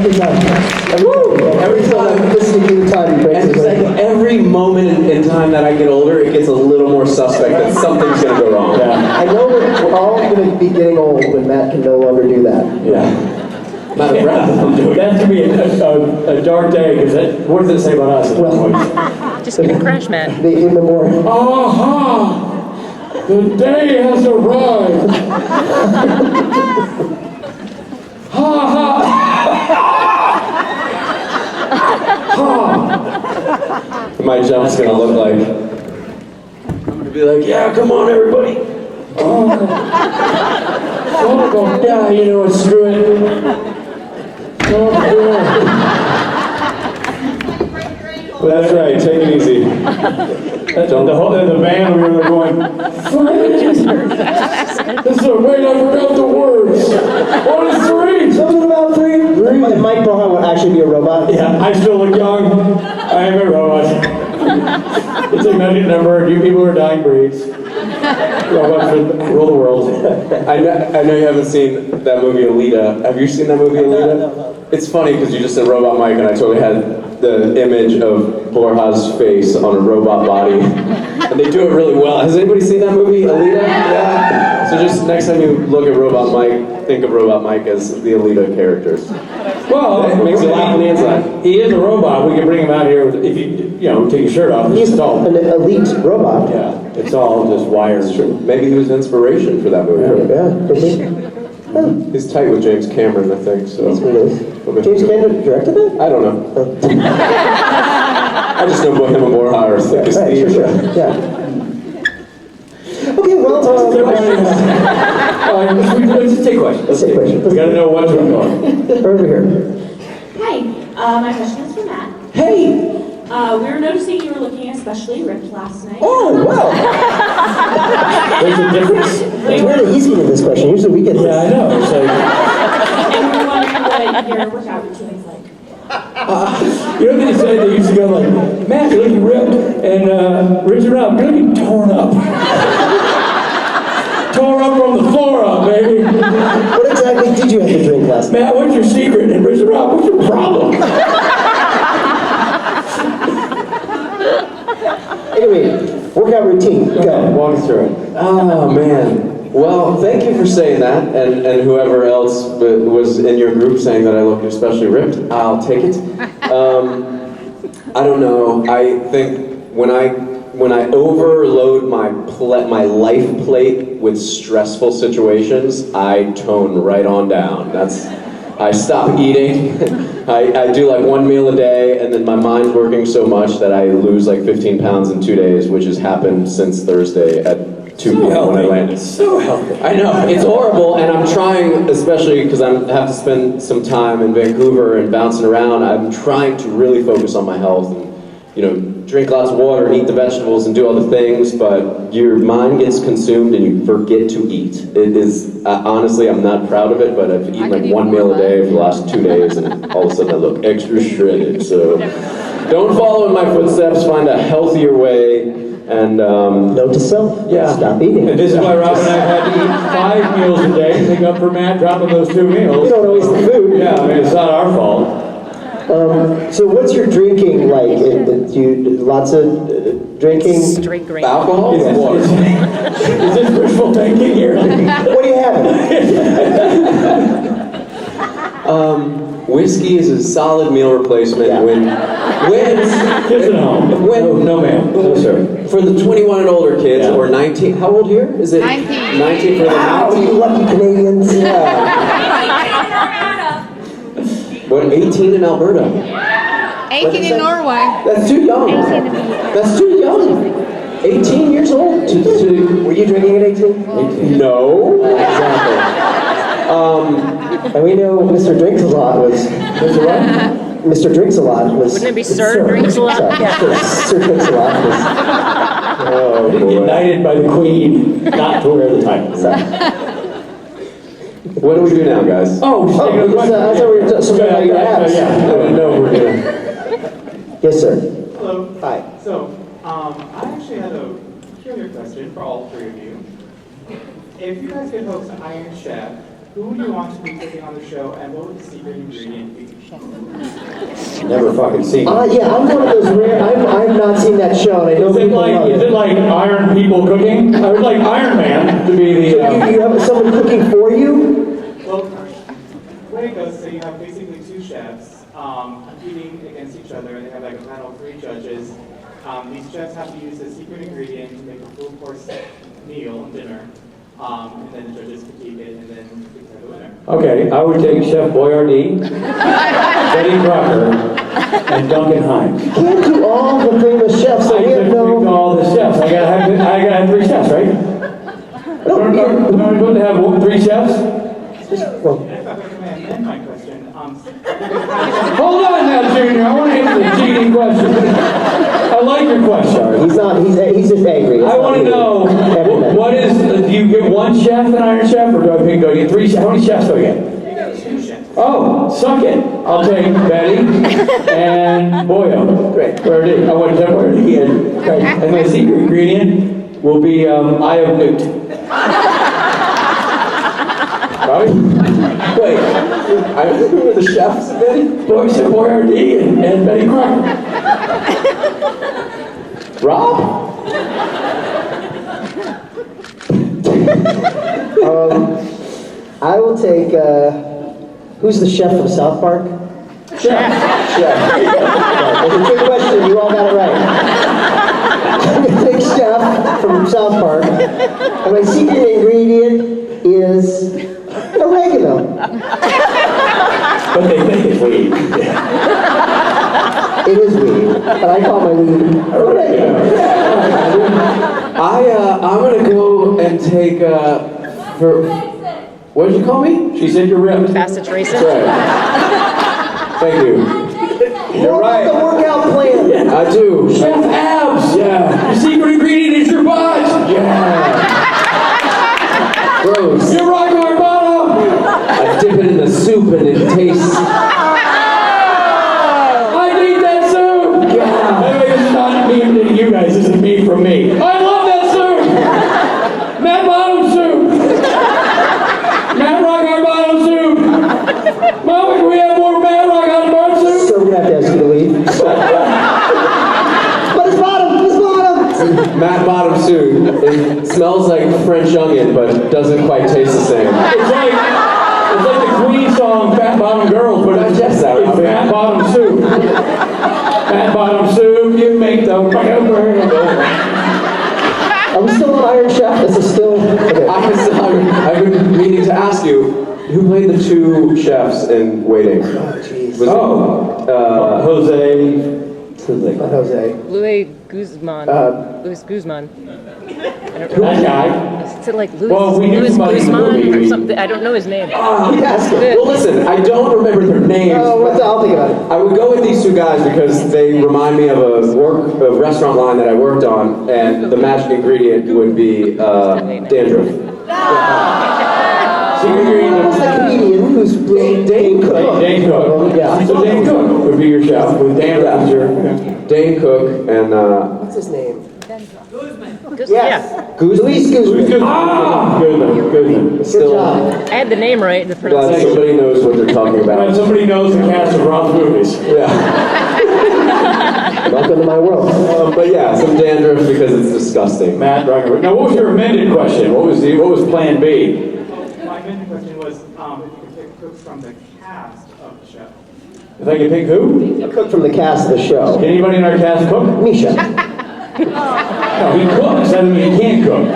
Every time. Every time I'm listening to the time, he breaks And his it's like leg. every moment in time that I get older, it gets a little more suspect that something's going to go wrong. Yeah. I know we're all going to be getting old when Matt can no longer do that. Yeah. Not a breath I'm doing. That could be a dark day, because what does it say about us at this point? Just give me a crash, Matt. The in memoriam. Aha! The day has arrived! Ha ha! My jump's going to look like... I'm going to be like, yeah, come on, everybody. Yeah, you know what, screw it. Well, that's right, take it easy. The band, we were going, this is a wait, I forgot the words. What is three? Something about three. And Mike Bohan would actually be a robot. Yeah, I still look young. I am a robot. It's a magic number. You people are dying breeds. Robots should rule the world. I know you haven't seen that movie Alita. Have you seen that movie Alita? No. It's funny because you just said Robot Mike and I totally had the image of Borja's face on a robot body. And they do it really well. Has anybody seen that movie Alita? Yeah. So just next time you look at Robot Mike, think of Robot Mike as the Alita characters. Well, It makes you laugh on the inside. he is a robot. We can bring him out here if you take your shirt off. He's It's all, an elite robot. yeah, it's all just wires. Maybe he was inspiration for that movie. Yeah, could be. He's tight with James Cameron, I think. So That's what it is. James Cameron directed that? I don't know. I just know him and Borja are thick as Right, thieves. sure. Yeah. Okay, well, Let's just take questions. let's take questions. We gotta know what's going on. Over here. Hi, my question is for Matt. Hey! We were noticing you were looking especially ripped last night. Oh, wow! There's a difference. It's really easy with this question. Usually we get this. Yeah, I know. It's like, And we were wondering what your workout routine is like. you know what they said? They used to go like, Matt, you're looking ripped, and Richard up, you're looking torn up. Torn up from the floor up, baby. What exactly did you have to drink last night? Matt, what's your secret? And Richard Rob, what's your problem? Anyway, workout routine. Go. Walk us through it. Oh, man. Well, thank you for saying that, and whoever else was in your group saying that I look especially ripped. I'll take it. I don't know. I think when I overload my life plate with stressful situations, I tone right on down. I stop eating. I do like one meal a day, and then my mind's working so much that I lose like 15 pounds in 2 days, which has happened since Thursday at 2 p.m. when I landed. So healthy. I know, it's horrible, and I'm trying, especially because I have to spend some time in Vancouver and bouncing around, I'm trying to really focus on my health and, drink lots of water and eat the vegetables and do all the things, but your mind gets consumed and you forget to eat. It is, honestly, I'm not proud of it, but I've eaten like one meal a day for the last 2 days, and all of a sudden I look extra shredded. So don't follow in my footsteps, find a healthier way, and Note to self. Yeah. Stop eating. And this is why Rob and I had to eat 5 meals a day, make up for Matt dropping those 2 meals. We don't always the food. Yeah, I mean, it's not our fault. So what's your drinking like? Do you lots of drinking? Straight green. alcohol or water? Is this wishful thinking here? What do you have? Whiskey is a solid meal replacement Yeah. when Kids at home. No, ma'am. No, sir. for the 21 and older kids, Yeah. or 19. How old here? Is it 19. 19 for the Wow, 19? you lucky Canadians. Yeah. What, 18 in Alberta? 18 in Norway. That's too young. 18 in That's too young. 18 years old to Were you drinking at 18? no. Exactly. And we know Mr. Drinks a Lot was. Mr. what? Mr. Drinks a Lot was. Wouldn't it be Sir Drinks a Lot? Sorry, Yeah. Sir Drinks a Lot was. Oh boy. Knighted by the Queen not to wear the title. What do we do now, guys? Oh, I thought we were talking about your abs. I didn't know we're gonna. Yes, sir. Hello. Hi. So, I actually had a peculiar question for all three of you. If you guys could host an Iron Chef who would you want to be cooking on the show, and what would the secret ingredient be? Never fucking seen it. Yeah, I'm one of those rare. I've not seen that show, and I know Is it people like, love is it. it like Iron people cooking? I would like Iron Man to be the, You have someone cooking for you? Well, the way it goes, so you have basically two chefs competing against each other, and they have like a panel of 3 judges. These chefs have to use a secret ingredient to make a full course meal, dinner, and then the judges critique it, and then declare the winner. okay, I would take Chef Boyardee, Betty Crocker, and Duncan Hines. You can't do all the famous chefs, so I we have could pick no... all the chefs. I gotta have 3 chefs, right? Don't we supposed to have 3 chefs? Well, And if I may amend my question, Hold on now, Junior. I want to answer the cheating question. I like your question. he's just angry. I want to know, what is, do you get 1 chef, an Iron Chef, or do I get 3 chefs? How many chefs do I get? you get 2 chefs. Oh, suck it. I'll take Betty and Boyo. Great. Boyardee. I want to Boyardee. And my secret ingredient will be Eye of Newt. Right? Wait, who are the chefs, Benny? Boyardee and Betty Crocker. Rob? I will take, who's the chef from South Park? Chef. It's a trick question, you all got it right. I'm gonna take chef from South Park, and my secret ingredient is oregano. But they think it's weed. It is weed, but I call my weed oregano. I'm gonna go and take what did you call me? She said you're ripped. Fast Tracer. That's right. Thank you. You're What about right. the workout plan? I do. Chef abs. Yeah. Your secret ingredient is your butt. Yeah. Gross. Your rock hard bottom. I dip it in the soup and it tastes. I need that soup. Yeah. Anyway, this is not me to you guys. This is me from me. I love that soup. Matt Bottom soup. Matt Rock hard bottom soup. Mama, can we have more Matt Rock hard bottom soup? So we're gonna have to ask you to leave. But it's bottom! Matt Bottom soup. It smells like French onion, but doesn't quite taste the same. It's like the Queen song Fat Bottom Girls, but it's Digest that, it's Rob. Fat Bottom soup. Fat Bottom soup, you make the Are we still on Iron Chef? This is still... Okay. I've been meaning to ask you, who played the 2 chefs in Waiting? Jeez. Was Jose. Not Jose. Luis Guzman. Luis Guzman. I don't know. That guy. Is it like Luis, Well, we knew Luis somebody in the Guzman movie. or something? I don't know his name. Yes. Well, listen, I don't remember their names. I'll think about it. I would go with these 2 guys because they remind me of a restaurant line that I worked on, and the magic ingredient would be dandruff. Secret ingredient What's of the comedian who's Dane Cook? Dane Cook. Yeah. So Dane Cook would be your chef. With Dan Roger. Dane Cook and What's his name? Guz- Yes. Luis Guzman. Ah! Good. Good still job. I had the name right, the glad pronunciation. somebody knows what they're talking When about. somebody knows the cast of Rob's movies. Yeah. Welcome to my world. But yeah, some dandruff because it's disgusting. Matt Rucker. Now, what was your amended question? What was Plan B? My amended question was if you could pick cooks from the cast of the show. If I could pick who? A cook from the cast of the show. Can anybody in our cast cook? Misha. No, he cooks. That doesn't mean he can't cook.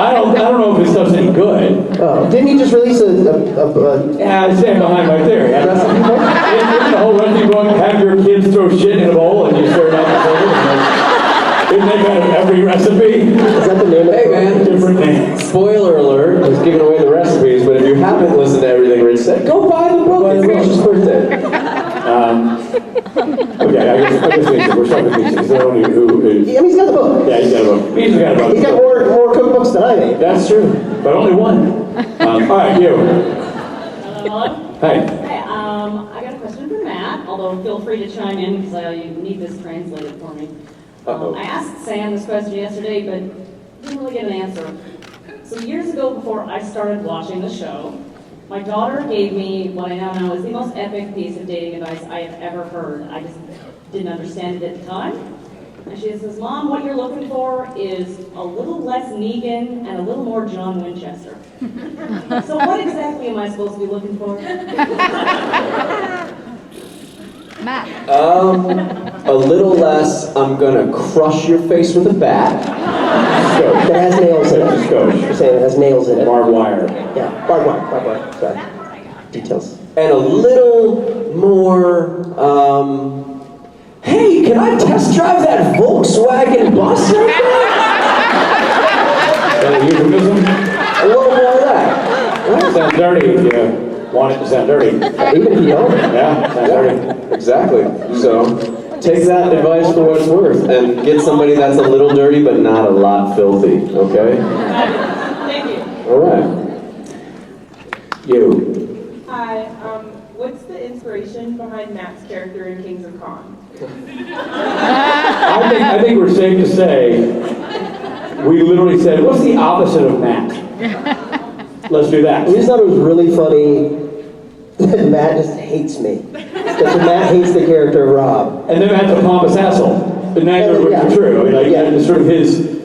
I don't know if his stuff's any good. Oh, didn't you just release a Yeah, I stand behind my theory. recipe book? In the whole recipe book, have your kids throw shit in a bowl and you serve it out the table. Isn't that kind of every recipe? Is that the name of Hey it? man, Different names. spoiler alert, I was giving away the recipes, but if you haven't listened to everything Rich said, go buy the book. It's Rich's birthday. Okay, I guess we're stuck with Misha. He's the only who is... Yeah, he's got the book. Yeah, he's got a book. Misha's got a book. He's got more cookbooks than I made. That's true, but only one. All right, you. Hello? Hey. Hi, I got a question for Matt, although feel free to chime in because I need this translated for me. Uh-oh. I asked Sam this question yesterday, but didn't really get an answer. So years ago, before I started watching the show, my daughter gave me what I now know is the most epic piece of dating advice I have ever heard. I just didn't understand it at the time. And she says, Mom, what you're looking for is a little less Negan and a little more John Winchester. So what exactly am I supposed to be looking for? Matt. A little less, I'm gonna crush your face with a bat. Skosh. That has nails in it. Skosh. You're saying it has nails in it. Barbed wire. Yeah, barbed wire. Sorry. Details. And a little more, hey, can I test drive that Volkswagen bus right there? A euphemism? A little more of that. Sounds dirty if you want it to sound dirty. Even if you don't. Yeah, sounds dirty. Exactly. So, take that advice for what it's worth and get somebody that's a little dirty but not a lot filthy, okay? Thank you. All right. You. Hi, what's the inspiration behind Matt's character in Kings of Con? I think we're safe to say, we literally said, what's the opposite of Matt? Let's do that. We just thought it was really funny that Matt just hates me. Because Matt hates the character of Rob. And then Matt's a pompous asshole. And that's Yeah. true. I mean, like, Yeah. it's sort of his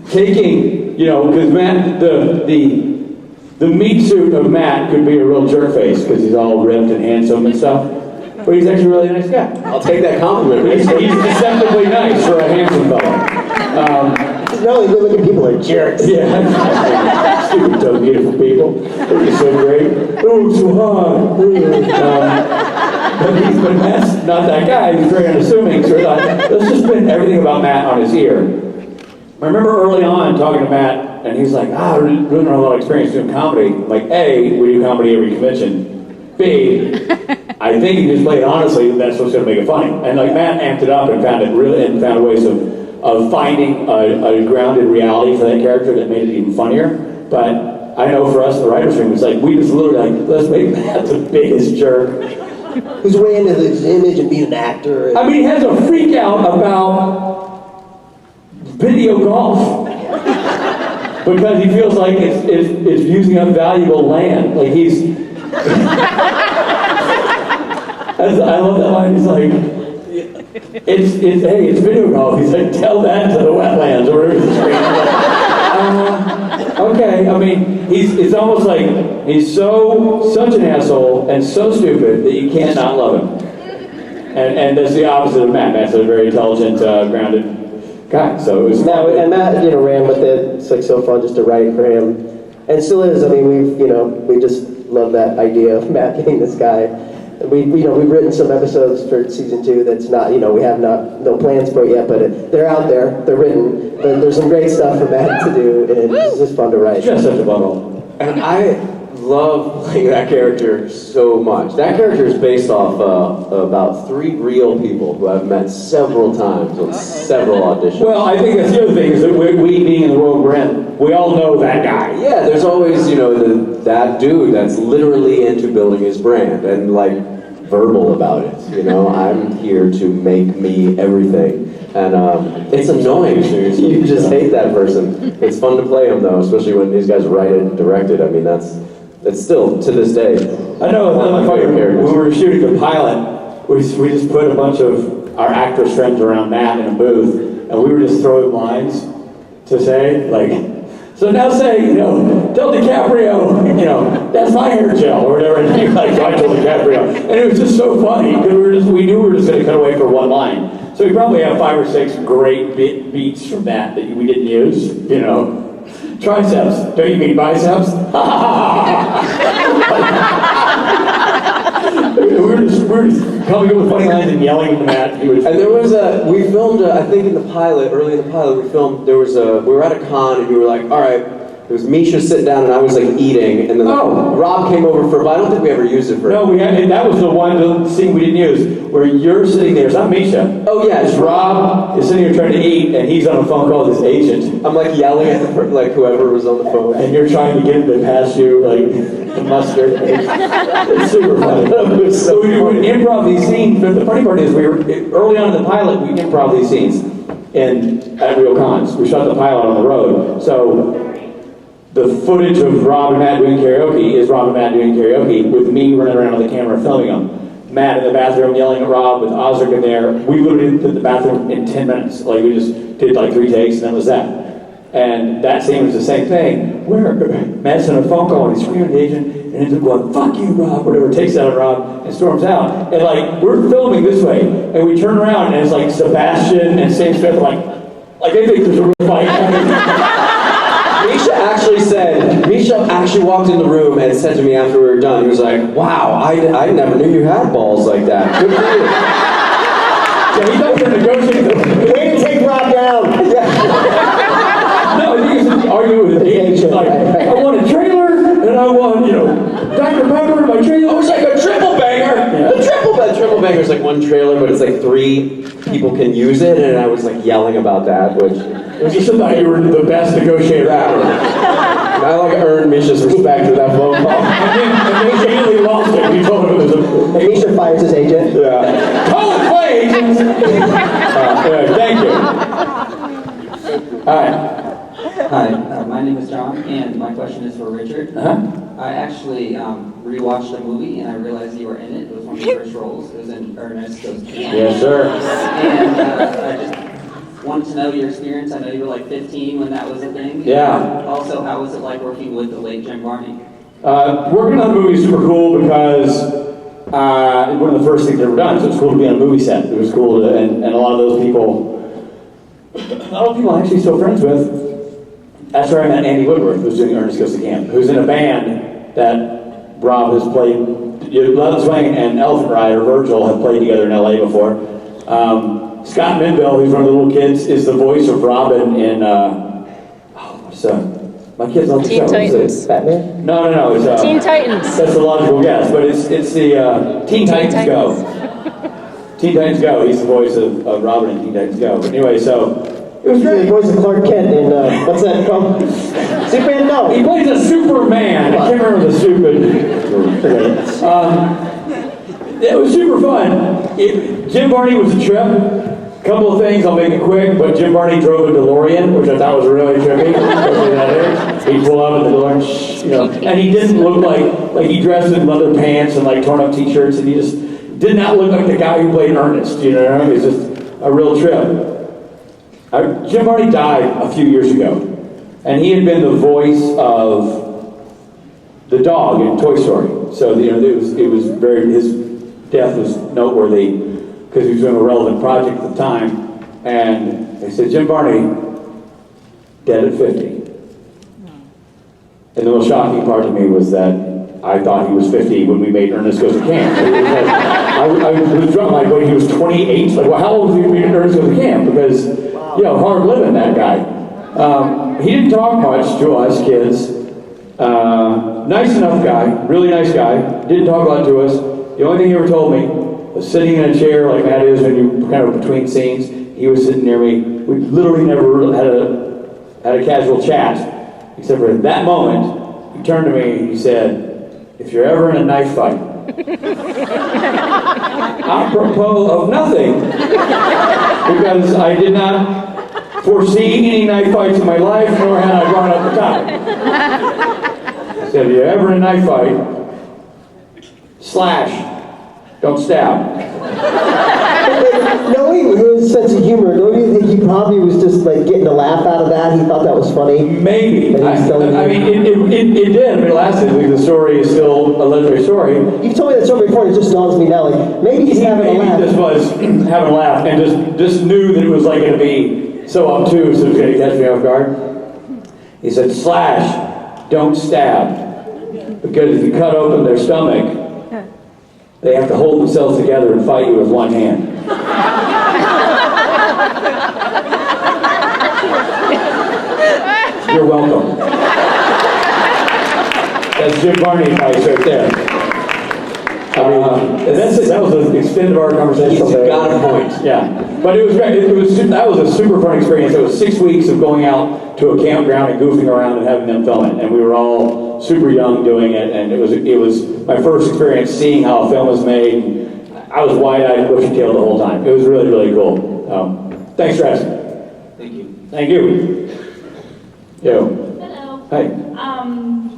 taking, because Matt, the meat suit of Matt could be a real jerk face because he's all ripped and handsome and stuff. But he's actually a really nice guy. I'll take that compliment. He's deceptively nice for a handsome fellow. Not only good-looking people are jerks. Yeah. Stupid, dumb, beautiful people. They're so great. Oh, so hot. But Matt's not that guy. He's very unassuming. So let's just spin everything about Matt on his ear. I remember early on talking to Matt, and he's like, I really don't have a lot of experience doing comedy. I'm like, A, we do comedy every convention. B, I think he just played honestly, that's what's going to make it funny. And like Matt amped it up and found ways of finding a grounded reality for that character that made it even funnier. But I know for us in the writer's room, it's like, we just literally like, let's make Matt the biggest jerk. Who's way into his image and being an actor. I mean, he has a freak out about video golf. Because he feels like it's using up valuable land. Like he's... I love that line, he's like, it's video golf. He's like, tell that to the wetlands or whatever the screen. Okay, I mean, it's almost like he's such an asshole and so stupid that you can't not love him. And that's the opposite of Matt. Matt's a very intelligent, grounded guy. So it was And Matt, ran with it. It's like so fun just to write for him. And still is. I mean, we just love that idea of Matt being this guy. We've written some episodes for season 2 that's not, we have no plans for it yet, but they're out there, they're written, but there's some great stuff for Matt to do, and it's just fun to write. just such a bundle. And I love playing that character so much. That character is based off about 3 real people who I've met several times on several auditions. Well, I think that's the other thing, is that we being in the world we're in, we all know that guy. Yeah, there's always, that dude that's literally into building his brand and like verbal about it. I'm here to make me everything. And it's annoying. You just hate that person. It's fun to play him though, especially when these guys write it and direct it. I mean, it's still, to this day, I know, one of my favorite characters. when we were shooting the pilot, we just put a bunch of our actors' friends around Matt in a booth, and we were just throwing lines to say, like, so now say, tell DiCaprio, that's my hair gel, or whatever, and he's like, I told DiCaprio. And it was just so funny, because we knew we were just going to cut away for one line. So we probably have 5 or 6 great beats from that we didn't use, Triceps, don't you mean biceps? we were just coming up with funny lines and yelling at Matt. And there was we filmed, I think early in the pilot, we were at a con and we were like, all right, it was Misha sitting down and I was like eating, and then Rob came over but I don't think we ever used it for. No, that was the scene we didn't use, where you're sitting there, it's not Misha. Oh yeah, It's Rob is sitting here trying to eat, and he's on a phone call with his agent. I'm like yelling at whoever was on the phone. And you're trying to get him to pass you, like, the mustard. It's super funny. So we would improv these scenes, but the funny part is, early on in the pilot, we improv these scenes at real cons. We shot the pilot on the road. So, the footage of Rob and Matt doing karaoke is Rob and Matt doing karaoke with me running around on the camera filming them. Matt in the bathroom yelling at Rob with Osric in there. We literally did the bathroom in 10 minutes. Like, we just did like 3 takes and that was that. And that scene was the same thing, where Matt's on a phone call and he's screaming at the agent, and ends up going, "Fuck you, Rob," whatever, takes out of Rob and storms out. And like, we're filming this way, and we turn around and it's like Sebastian and Sam Smith like they think there's a real fight. Misha actually walked in the room and said to me after we were done, he was like, "Wow, I never knew you had balls like that. Good for you." Yeah, he thought we were negotiating. Way to take Rob down. No, I think he's arguing with the agent. Like, I want a trailer, and I want, Dr. Pepper in my trailer. It was like a triple banger. Yeah. The triple banger is like one trailer, but it's like 3 people can use it, and I was like yelling about that, which it was just thought you were the best negotiator ever. I like earned Misha's respect with that phone call. And then he immediately lost it. He told him it was And Misha fires his agent. Yeah. Cohen, play agents. Anyway, thank you. All right. Hi, my name is John, and my question is for Richard. I actually rewatched the movie, and I realized you were in it. It was one of your first roles. It was in Ernest Goes to Camp. Yes, sir. And I just wanted to know your experience. I know you were like 15 when that was a thing. Yeah. Also, how was it like working with the late Jim Varney? Working on the movie is super cool because one of the first things I've ever done. So it was cool to be on a movie set. It was cool to, and a lot of those people, I'm actually still friends with. That's where I met Andy Woodworth, who's doing Ernest Goes to Camp, who's in a band that Rob has played. Love Swing and Elephant Rider, Virgil, have played together in LA before. Scott Minville, who's one of the little kids, is the voice of Robin in, my kids love the Teen show. Titans. Batman? No, it's Teen Titans. That's a logical guess, but it's the Teen Titans Go. Teen Titans Go. He's the voice of Robin in Teen Titans Go. But anyway, so it was He's the great. voice of Clark Kent in, what's that called? Superman? No. He plays a Superman. I can't remember the stupid. It was super fun. Jim Varney was a trip. A couple of things, I'll make it quick, but Jim Varney drove a DeLorean, which I thought was really trippy. He'd pull up in the DeLorean, and he didn't look like he dressed in leather pants and like torn up t-shirts, and he just did not look like the guy who played Ernest, you know what I mean? It's just a real trip. Jim Varney died a few years ago, and he had been the voice of the dog in Toy Story. So it was very, his death was noteworthy because he was doing a relevant project at the time. And they said, Jim Varney, dead at 50. And the most shocking part to me was that I thought he was 50 when we made Ernest Goes to Camp. I was drunk, like when he was 28. Like, well, how old was he when we made Ernest Goes to Camp? Because hard living, that guy. He didn't talk much to us kids. Nice enough guy, really nice guy. Didn't talk a lot to us. The only thing he ever told me was sitting in a chair like Matt is when you kind of between scenes. He was sitting near me. We literally never had a casual chat, except for at that moment, he turned to me and he said, "If you're ever in a knife fight," apropos of nothing, because I did not foresee any knife fights in my life, nor had I brought up the topic. He said, "If you're ever in a knife fight, slash, don't stab." Knowing his sense of humor, don't you think he probably was just like getting a laugh out of that? He thought that was funny. Maybe. And he's telling I you- mean, it did. I mean, it lasted. Like, the story is still a legendary story. You've told me that story before, and it just dawns on me now, like, maybe he's having a laugh. Maybe this was having a laugh and just knew that it was like going to be so obtuse it was going to catch me off guard. He said, "Slash, don't stab. Because if you cut open their stomach, they have to hold themselves together and fight you with one hand." You're welcome. That's Jim Varney advice right there. That was an extended of our conversation. He's got a point. Yeah, but it was great. That was a super fun experience. It was 6 weeks of going out to a campground and goofing around and having them film it, and we were all super young doing it, and it was my first experience seeing how a film was made. I was wide-eyed, bushy-tailed the whole time. It was really, really cool. Thanks for asking. Thank you. Thank you. Yo. Hello. Hi.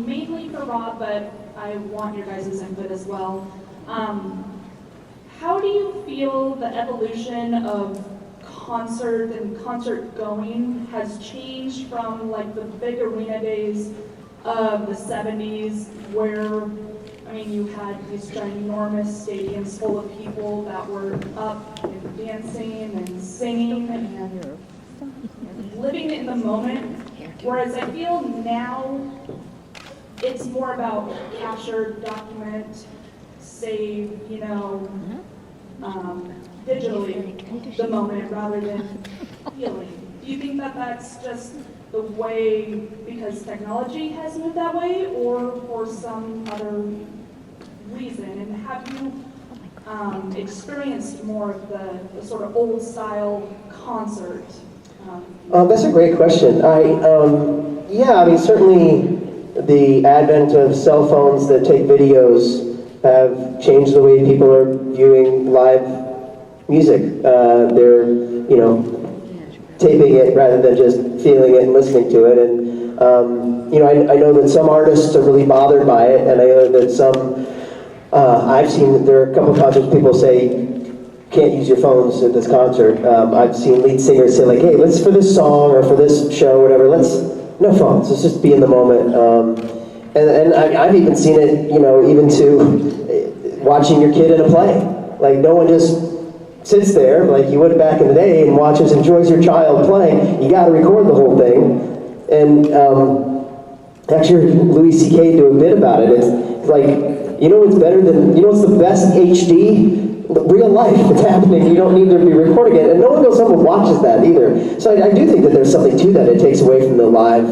Mainly for Rob, but I want your guys' input as well. How do you feel the evolution of concert and concert going has changed from like the big arena days of the 70s where, I mean, you had these ginormous stadiums full of people that were up and dancing and singing and living in the moment, whereas I feel now it's more about capture, document, save, digitally the moment rather than feeling. Do you think that that's just the way because technology has moved that way, or for some other reason? And have you experienced more of the sort of old style concert? That's a great question. Yeah, I mean, certainly the advent of cell phones that take videos have changed the way people are viewing live music. They're, taping it rather than just feeling it and listening to it. And, I know that some artists are really bothered by it, and I know that some, I've seen that there are a couple of concerts people say, can't use your phones at this concert. I've seen lead singers say like, hey, let's, for this song or for this show, whatever, no phones, let's just be in the moment. And I've even seen it, even to watching your kid in a play. Like, no one just sits there like you would back in the day and enjoys your child playing. You got to record the whole thing. And actually, Louis C.K. do a bit about it. It's like, what's better than, what's the best HD? Real life. It's happening. You don't need to be recording it, and no one goes home and watches that either. So I do think that there's something to that. It takes away from the live,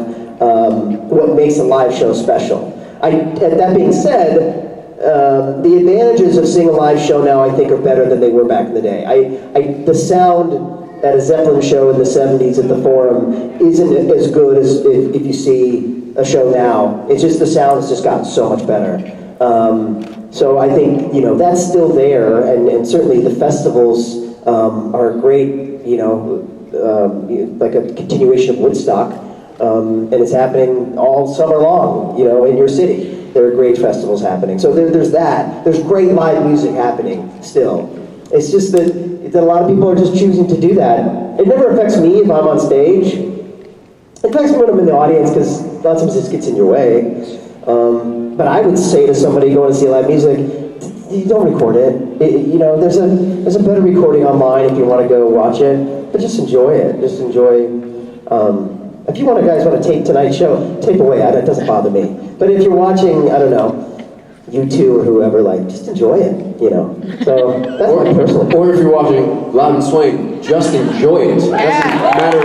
what makes a live show special. That being said, the advantages of seeing a live show now, I think, are better than they were back in the day. The sound at a Zeppelin show in the 70s at the Forum isn't as good as if you see a show now. It's just the sound has just gotten so much better. So I think, that's still there, and certainly the festivals are great, like a continuation of Woodstock, and it's happening all summer long, in your city. There are great festivals happening. So there's that. There's great live music happening still. It's just that a lot of people are just choosing to do that. It never affects me if I'm on stage. It affects me when I'm in the audience because lots of times it just gets in your way. But I would say to somebody going to see live music, you don't record it. There's a better recording online if you want to go watch it. But just enjoy it. Just enjoy. If you guys want to tape tonight's show, tape away. That doesn't bother me. But if you're watching, I don't know, U2 or whoever, just enjoy it. So that's my personal. Or if you're watching Loud and Swain, just enjoy it. Doesn't matter.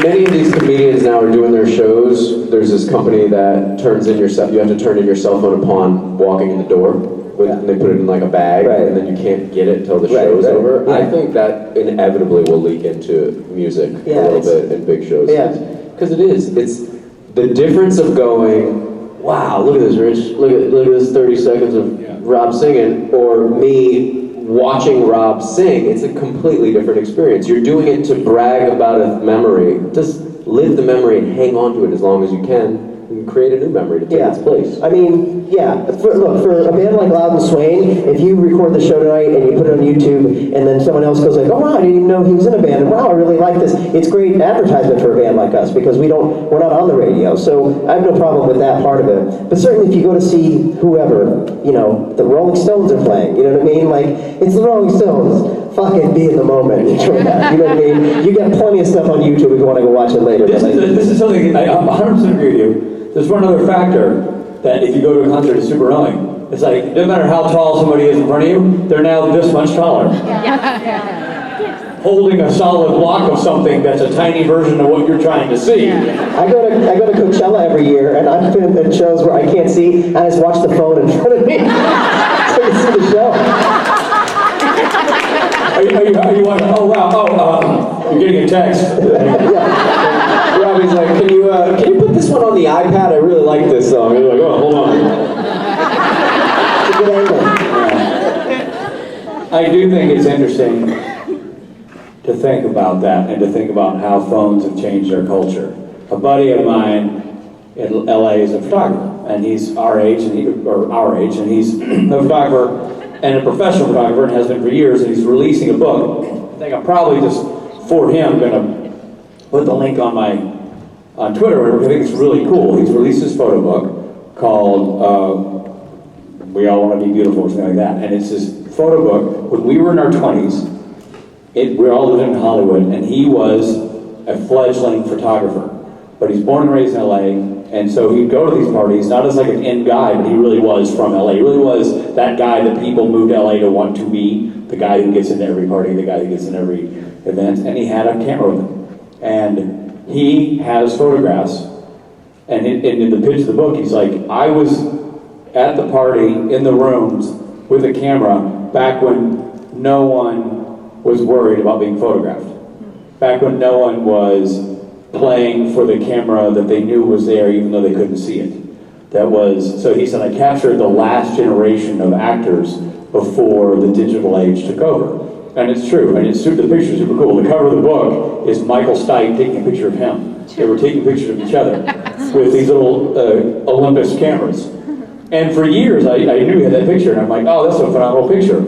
Many of these comedians now are doing their shows. There's this company that turns in your cell. You have to turn in your cell phone upon walking in the door. And they put it in like a bag, and then you can't get it until the show's over. Yeah. I think that inevitably will leak into music a little bit in big shows. Yeah. Because it's the difference of going, wow, look at this, Rich. Look at this 30 seconds of Rob singing, or me watching Rob sing. It's a completely different experience. You're doing it to brag about a memory. Just live the memory and hang on to it as long as you can. And create a new memory to take its place. I mean, for a band like Loud and Swain, if you record the show tonight and you put it on YouTube, and then someone else goes like, oh wow, I didn't even know he was in a band, and wow, I really like this. It's great advertisement for a band like us because we're not on the radio, so I have no problem with that part of it. But certainly if you go to see whoever, the Rolling Stones are playing, you know what I mean? Like, it's the Rolling Stones. Fucking be in the moment. Enjoy that. You know what I mean? You got plenty of stuff on YouTube if you want to go watch it later. This is something I'm 100% agree with you. There's one other factor that if you go to a concert, it's super annoying. It's like, no matter how tall somebody is in front of you, they're now this much taller. Holding a solid block of something that's a tiny version of what you're trying to see. I go to Coachella every year, and I've been at shows where I can't see, and I just watch the phone in front of me so I can see the show. Are you watching? Oh wow! You're getting a text. Robbie's like, can you put this one on the iPad? I really like this song. And you're like, oh, hold on. It's a good angle. I do think it's interesting to think about that and to think about how phones have changed our culture. A buddy of mine in LA is a photographer, and he's our age, and he's a photographer and a professional photographer, and has been for years, and he's releasing a book. I think I'm probably just, for him, gonna put the link on Twitter, whatever, I think it's really cool. He's released this photo book called We All Want to Be Beautiful, or something like that, and it's this photo book. When we were in our 20s, we all lived in Hollywood, and he was a fledgling photographer. But he's born and raised in LA, and so he'd go to these parties, not as like an in guy, but he really was from LA. He really was that guy that people moved to LA to want to be, the guy who gets into every party, the guy who gets in every event, and he had a camera with him. And he has photographs, and in the pitch of the book, he's like, I was at the party, in the rooms, with a camera, back when no one was worried about being photographed. Back when no one was playing for the camera that they knew was there even though they couldn't see it. So he said, I captured the last generation of actors before the digital age took over. And it's true, and the picture's super cool. The cover of the book is Michael Speight taking a picture of him. They were taking pictures of each other with these little Olympus cameras. And for years, I knew he had that picture, and I'm like, oh, that's a phenomenal picture.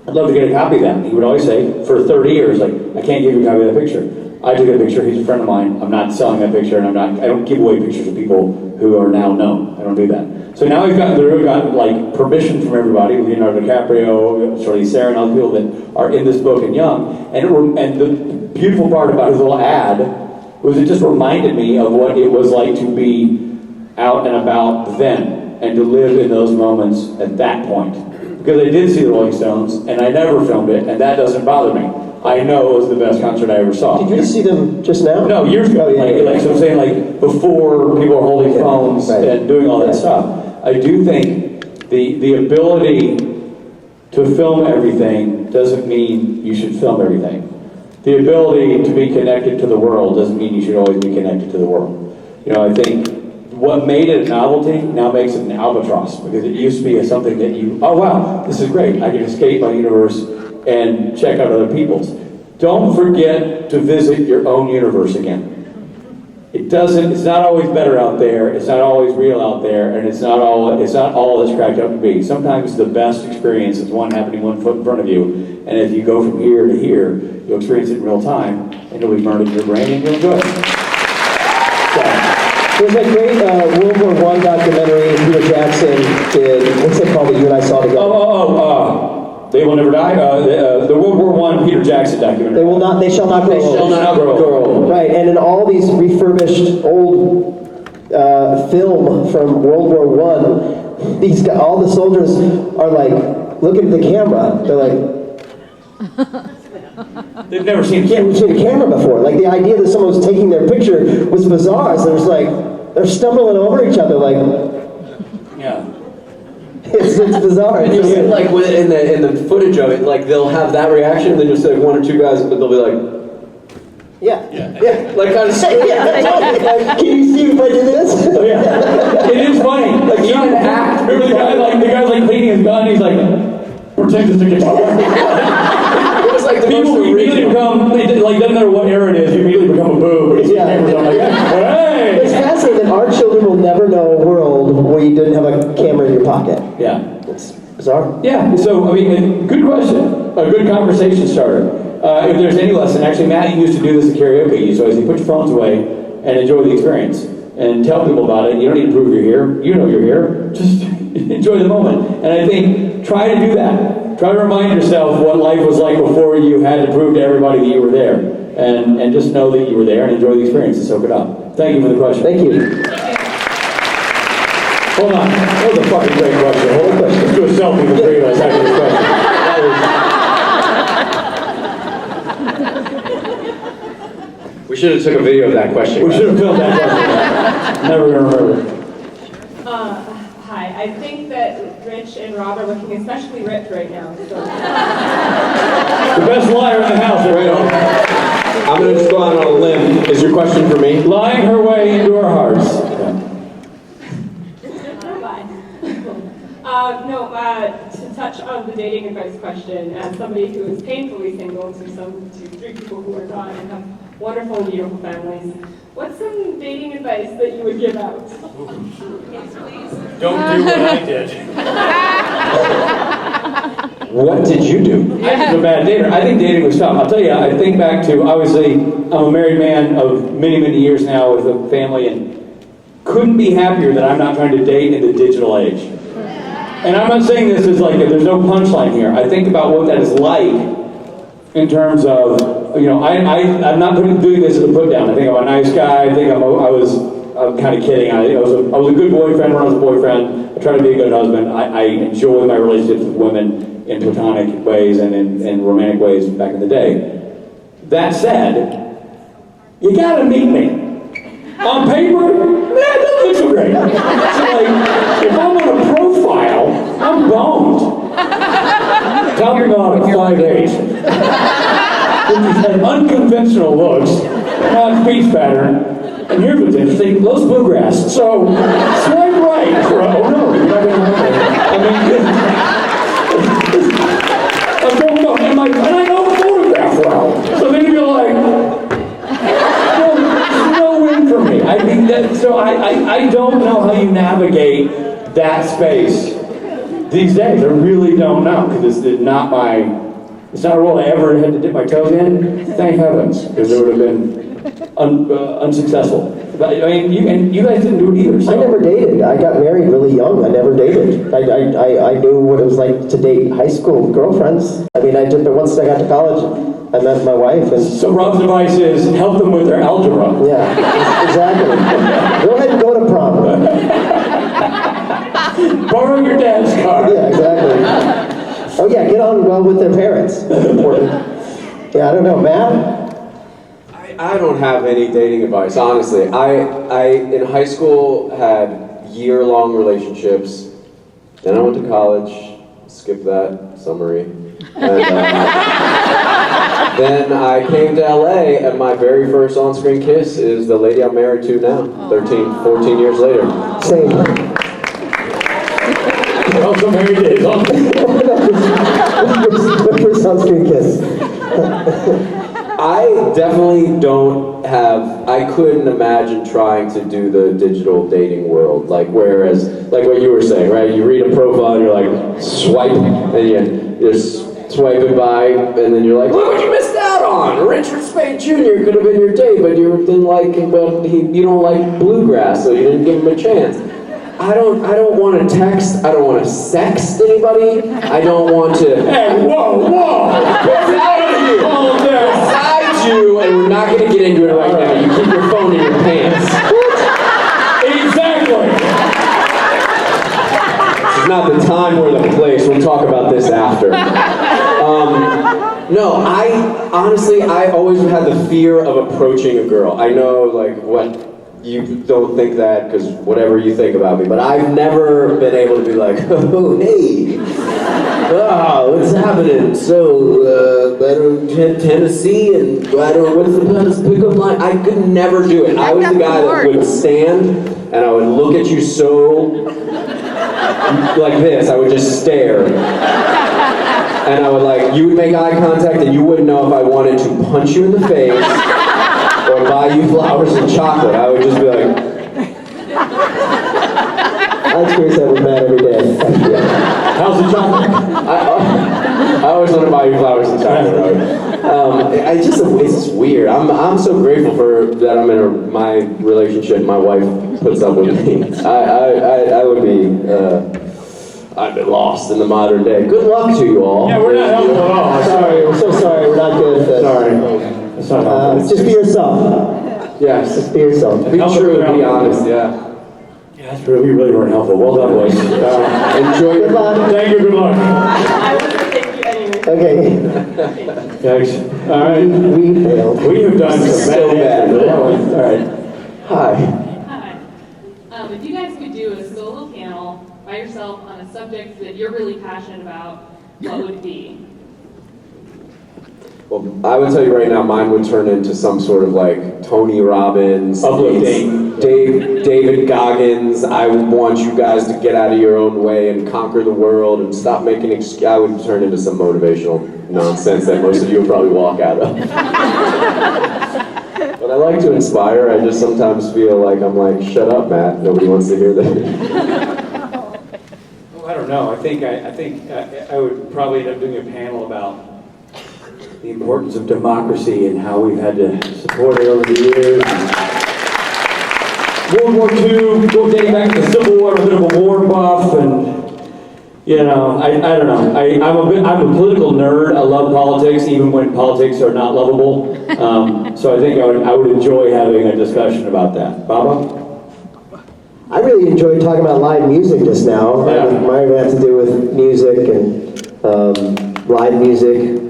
I'd love to get a copy of that. And he would always say, for 30 years, like, I can't give you a copy of that picture. I took a picture, he's a friend of mine, I'm not selling that picture, and I don't give away pictures of people who are now known. I don't do that. So now we've gotten like permission from everybody, Leonardo DiCaprio, Charlize Theron, and other people that are in this book and young. And the beautiful part about his little ad was it just reminded me of what it was like to be out and about then, and to live in those moments at that point. Because I did see the Rolling Stones, and I never filmed it, and that doesn't bother me. I know it was the best concert I ever saw. Did you see them just now? No, years ago. Oh, yeah. So I'm saying, like, before people were holding phones and doing all that stuff. I do think the ability to film everything doesn't mean you should film everything. The ability to be connected to the world doesn't mean you should always be connected to the world. I think what made it a novelty now makes it an albatross, because it used to be something that oh wow, this is great, I can escape my universe and check out other people's. Don't forget to visit your own universe again. It's not always better out there, it's not always real out there, and it's not all that's cracked up to be. Sometimes the best experience is one happening 1 foot in front of you, and if you go from here to here, you'll experience it in real time, and it'll be burned in your brain, and you'll enjoy it. There's a great World War I documentary Peter Jackson did. What's it called that you and I saw together? They Will Never Die? The World War I Peter Jackson documentary. They shall not grow old. They shall not grow old. Right, and in all these refurbished old film from World War I, all the soldiers are like, look at the camera. They're like, they've never seen a camera before. Like, the idea that someone was taking their picture was bizarre. So it was like, they're stumbling over each other like, yeah. It's bizarre. Like in the footage of it, like they'll have that reaction, and then you'll see like one or two guys, but they'll be like, yeah, like kind of screaming. Can you see if I do this? Oh, yeah. It is funny. Like, even act. Remember the guy's like cleaning his gun, he's like, protect this guitar. It was like the people most immediately become, like, doesn't matter what era it is, you immediately become a boo. Hey! It's fascinating that our children will never know a world where you didn't have a camera in your pocket. Yeah. It's bizarre. Yeah, so, I mean, good question. A good conversation starter. If there's any lesson, actually, Matt used to do this at karaoke. So I say, put your phones away and enjoy the experience. And tell people about it. You don't need to prove you're here. You know you're here. Just enjoy the moment. And I think, try to do that. Try to remind yourself what life was like before you had to prove to everybody that you were there. And just know that you were there and enjoy the experience and soak it up. Thank you for the question. Thank you. Hold on. That was a fucking great question. Hold on. Let's do a selfie with three of us after this question. We should have took a video of that question. We should have filmed that question. Never gonna remember. Hi, I think that Rich and Rob are looking especially ripped right now. So. The best liar in the house right now. I'm going to just go out on a limb. Is your question for me? Lying her way into our hearts. No, touch on the dating advice question, as somebody who is painfully single to three people who are not and have wonderful and beautiful families, what's some dating advice that you would give out? Don't do what I did. What did you do? I was a bad dater. I think dating was tough. I'll tell you, I think back to, obviously, I'm a married man of many, many years now with a family, and couldn't be happier that I'm not trying to date in the digital age. And I'm not saying this is like, there's no punchline here. I think about what that is like in terms of, I'm not doing this as a put down. I think I'm a nice guy. I think I'm kind of kidding. I was a good boyfriend when I was a boyfriend. I try to be a good husband. I enjoy my relationships with women in platonic ways and in romantic ways back in the day. That said, you gotta meet me. On paper, man, that doesn't look so great. So like, if I'm on a profile, I'm boned. Tell me about 5'8". Unconventional looks, not speech pattern. And here's what's interesting, Los Bluegrass. So, swipe right for, oh no, you're not gonna like it. I mean, and I know photograph well. So then you'd be like, no win for me. I think that, so I don't know how you navigate that space these days. I really don't know, because it's not a role I ever had to dip my toes in. Thank heavens, because it would have been unsuccessful. But, I mean, you guys didn't do it either. So. I never dated. I got married really young. I never dated. I knew what it was like to date high school girlfriends. I mean, I did, but once I got to college, I met my wife. And so Rob's advice is help them with their algebra. Yeah, exactly. Go ahead and go to prom. Borrow your dad's car. Yeah, exactly. Oh yeah, get on well with their parents. That's important. Yeah, I don't know, Matt? I don't have any dating advice, honestly. I in high school had year-long relationships. Then I went to college, skip that summary. And then I came to LA, and my very first on-screen kiss is the lady I'm married to now, 14 years later. Same. Also married to his uncle. The first on-screen kiss. I definitely don't have, I couldn't imagine trying to do the digital dating world, like whereas, like what you were saying, right? You read a profile and you're like, swipe, and you just swipe it by, and then you're like, look what you missed out on! Richard Speight Jr. could have been your date, but you didn't like him, but you don't like bluegrass, so you didn't give him a chance. I don't want to text, I don't want to sext anybody, I don't want to... Hey, whoa! Besides you, and we're not going to get into it right now, you keep your phone in your pants. Exactly! This is not the time or the place, we'll talk about this after. No, I always had the fear of approaching a girl. I know, like, what... You don't think that because whatever you think about me, but I've never been able to be like, oh, hey, what's happening? So, better Tennessee, and what's the best pickup line? I could never do it. I was the guy that would stand, and I would look at you so, like this, I would just stare. And I would you would make eye contact, and you wouldn't know if I wanted to punch you in the face, or buy you flowers and chocolate. I would just be like... I experience that with Matt every day. How's the chocolate? I always want to buy you flowers and chocolate. It's just weird. I'm so grateful that I'm in my relationship. My wife puts up with me. I would be... I've been lost in the modern day. Good luck to you all. Yeah, we're not helpful at all. Sorry, we're so sorry. We're not good at this. Sorry. Just be yourself. Yes. Just be yourself. Be true, be honest, yeah. Yeah, that's true. We really weren't helpful. Well done, boys. Enjoy Good your... luck. Thank you, good luck. I was going to thank you anyway. Okay. Thanks. All right. We failed. We have done some So bad. All right. Hi. Hi. If you guys could do a solo panel by yourself on a subject that you're really passionate about, what would it be? Well, I would tell you right now, mine would turn into some sort of like Tony Robbins, Uplifting. Dave David Goggins, I want you guys to get out of your own way and conquer the world and stop making I would turn into some motivational nonsense that most of you would probably walk out of. But I like to inspire. I just sometimes feel like I'm like, shut up, Matt. Nobody wants to hear that. Well, I don't know. I think I would probably end up doing a panel about the importance of democracy and how we've had to support it over the years. World War II, go dating back to the Civil War, I'm a bit of a war buff, and you know, I don't know. I'm a political nerd. I love politics, even when politics are not lovable. So I think I would enjoy having a discussion about that. Baba? I really enjoyed talking about live music just now. Yeah. Mine would have to do with music and live music.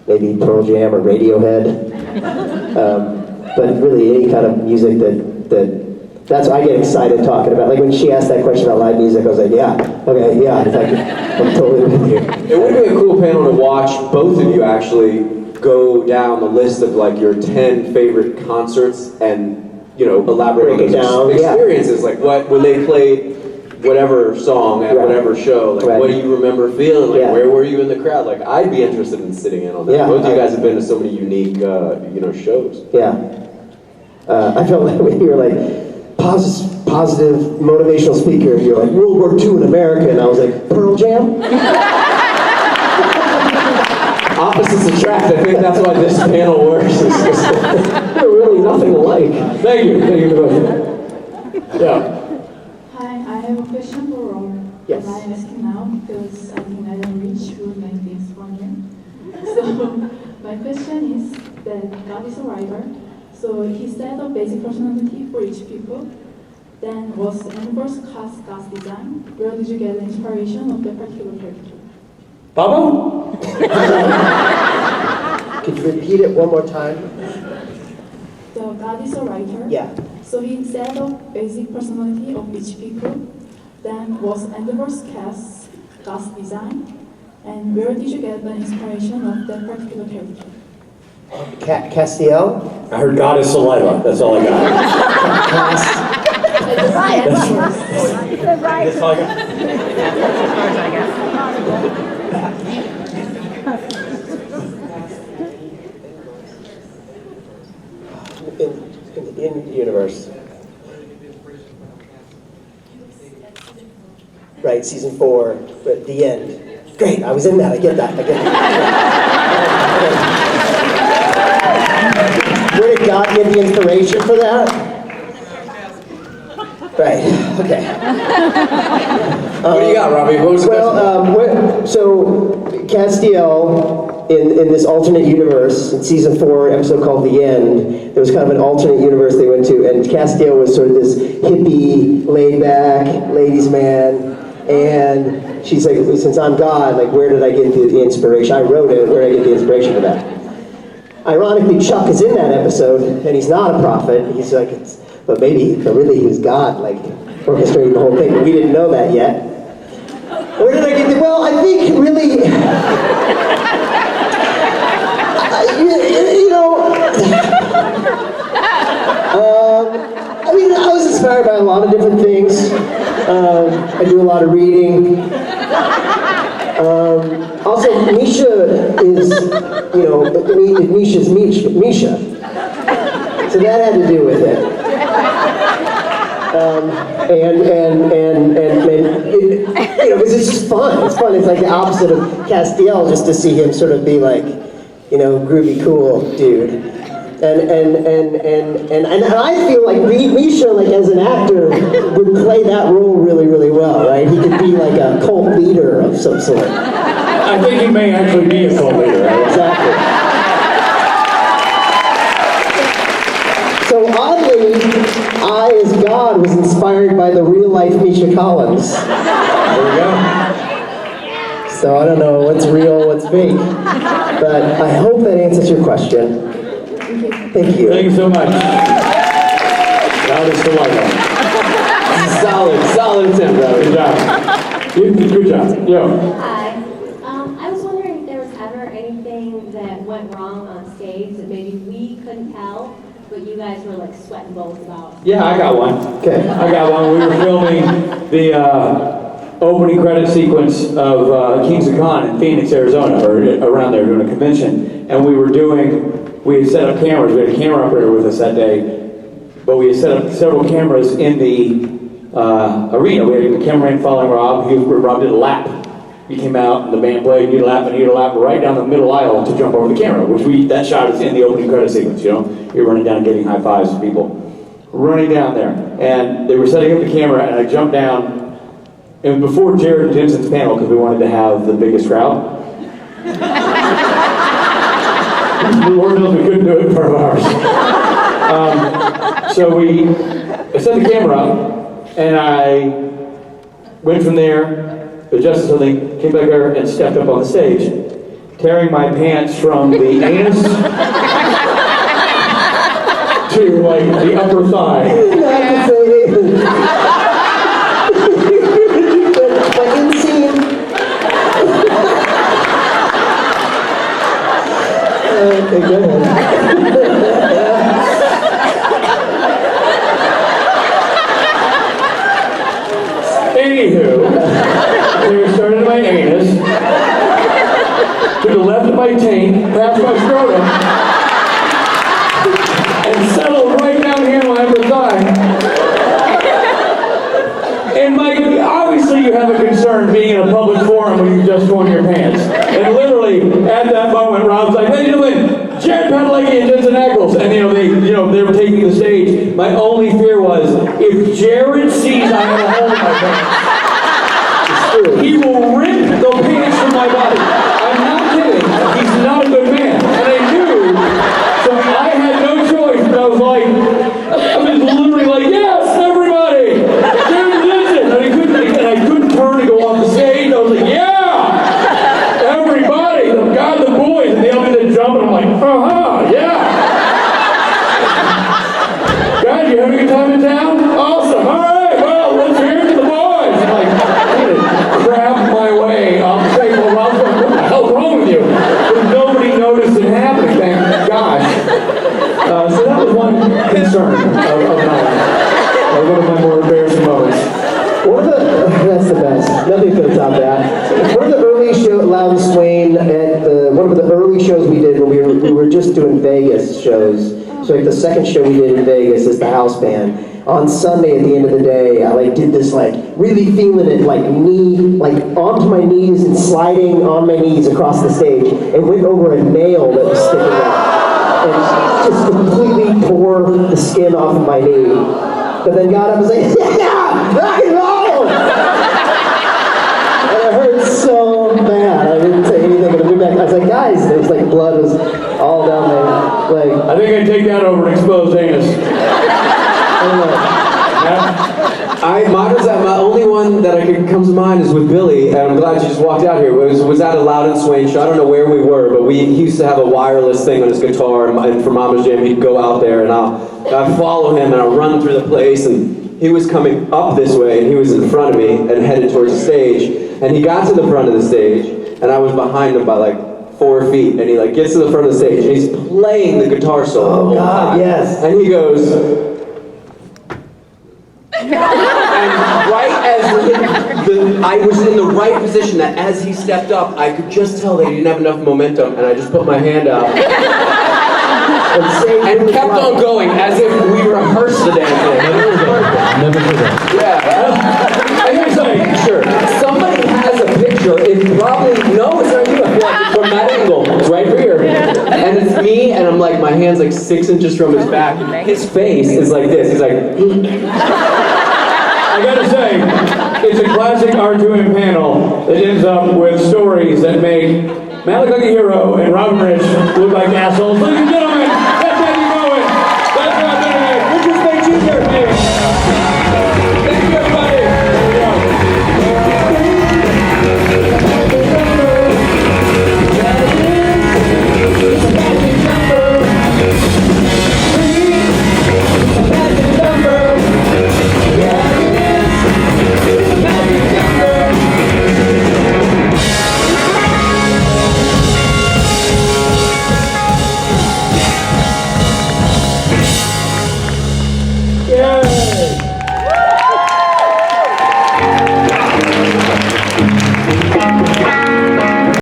Maybe Pearl Jam or Radiohead. But really any kind of music that's what I get excited talking about. Like when she asked that question about live music, I was like, yeah, okay, yeah, in fact, I'm totally with you. It would be a cool panel to watch both of you actually go down the list of like your 10 favorite concerts and, you know, elaborate on Break it those down, experiences. Like when they played whatever song at whatever show, like what do you remember feeling? Like where were you in the crowd? Like I'd be interested in sitting in on that. Both of you guys have been to so many unique, shows. Yeah. I felt like when you were like, positive motivational speaker, you're like, World War II in America, and I was like, Pearl Jam? Opposites attract. I think that's why this panel works. It's just, they're really nothing alike. Thank you for the question. Yeah. Hi, I have a question for Robert. Yes. I'm asking now because I think I don't reach to make things for you. So my question is that God is a writer. So he said a basic personality for each people. Then was the universe cast God's design? Where did you get the inspiration of that particular character? Baba? Could you repeat it one more time? So God is a writer. Yeah. So he said a basic personality of each people. Then was universe cast God's design? And where did you get the inspiration of that particular character? Castiel? I heard God is saliva. That's all I got. That's all I got. In universe. Right, season 4, but the end. Great, I was in that. I get that. Where did God get the inspiration for that? Right, okay. What do you got, Robbie? What was the question? So Castiel, in this alternate universe, in season 4, episode called The End, there was kind of an alternate universe they went to, and Castiel was sort of this hippie, laid-back, ladies' man, and she's like, since I'm God, like, where did I get the inspiration? I wrote it, where did I get the inspiration for that? Ironically, Chuck is in that episode, and he's not a prophet. He's like, but really he was God, like, orchestrating the whole thing, but we didn't know that yet. Where did I get the, well, I think really, I was inspired by a lot of different things. I do a lot of reading. Also, Misha is, Misha's Misha. So that had to do with it. Because it's just fun. It's fun. It's like the opposite of Castiel, just to see him sort of be like, groovy, cool dude. And I feel like Misha, like as an actor, would play that role really, really well, right? He could be like a cult leader of some sort. I think he may actually be a cult leader, right? Exactly. So oddly, I, as God, was inspired by the real-life Misha Collins. There we go. So I don't know what's real, what's fake. But I hope that answers your question. Thank you. Thank you so much. God is saliva. Solid attempt, brother. Good job. Good job. Yo. Hi. I was wondering if there was ever anything that went wrong on stage that maybe we couldn't tell, but you guys were like sweating bullets about. Yeah, I got one. Okay. I got one. We were filming the opening credit sequence of Kings of Con in Phoenix, Arizona, or around there doing a convention. And we had set up cameras. We had a camera operator with us that day, but we had set up several cameras in the arena. We had a cameraman following Rob. Rob did a lap. He came out, and the band played, he'd lap right down the middle aisle to jump over the camera, that shot is in the opening credit sequence, you know? You're running down getting high fives from people. Running down there. And they were setting up the camera, and I jumped down. It was before Jared Jensen's panel, because we wanted to have the biggest crowd. Lord knows we couldn't do it in front of ours. So I set the camera up, and I went from there, adjusted something, came back there, and stepped up on the stage, tearing my pants from the anus to like the upper thigh. Okay, go ahead. Anywho, they started at my anus, to the left of my taint, past my scrotum, and settled right down here in my upper thigh. And obviously you have a concern being in a public forum when you've just worn your pants. And literally, at that moment, Rob's like, "Ladies and gentlemen, Jared Padalecki and Jensen Ackles." And they were taking the stage. My only fear was, if Jared sees I have a hole in my pants, he will rip the pants from my body. I'm not kidding. He's not a good man. And I knew, so I had no choice. But I was literally like, "Yes, everybody! Jared Jensen!" And I couldn't turn to go off the stage. I was like, "Yeah! Everybody! The boys!" And they all did the jump, and I'm like, yeah! Guys, you having a good time in town? Awesome! All right, well, let's hear it to the boys! And crap my way off the stage. Well, Rob's like, "What the hell's wrong with you?" But nobody noticed it happening, thank gosh. So that was one concern of mine. One of my more embarrassing moments. That's the best. Nothing could top that. One of the early shows, Loud and Swain, at one of the early shows we did when we were just doing Vegas shows. So like the second show we did in Vegas is the house band. On Sunday at the end of the day, I did this really feeling it knee, onto my knees and sliding on my knees across the stage and went over a nail that was sticking out. And just completely tore the skin off of my knee. But then got up and was like, "Yeah, rock and roll!" And it hurt so bad. I didn't say anything, but I went back. I was like, "Guys," it was blood was all down my leg. I think I'd take that over an exposed anus. I don't know. My only one that comes to mind is with Billy, and I'm glad you just walked out here. Was at a Loud and Swain show. I don't know where we were, but he used to have a wireless thing on his guitar, and for Mama's Jam, he'd go out there, and I'd follow him, and I'd run through the place, and he was coming up this way, and he was in front of me, and headed towards the stage, and he got to the front of the stage, and I was behind him by 4 feet, and he gets to the front of the stage, and he's playing the guitar solo. Oh God, yes. And he goes, and right as I was in the right position, that as he stepped up, I could just tell that he didn't have enough momentum, and I just put my hand out and kept on going as if we rehearsed the damn thing. Never forget. Yeah. I gotta say, picture. Somebody has a picture. It's probably it's not you. I feel like it's from that angle. It's right here, and it's me, and I'm my hand's 6 inches from his back. His face is like this. He's like. I gotta say, it's a classic R2M panel that ends up with stories that make Matt look like a hero and Robin Rich look like assholes. Ladies and gentlemen,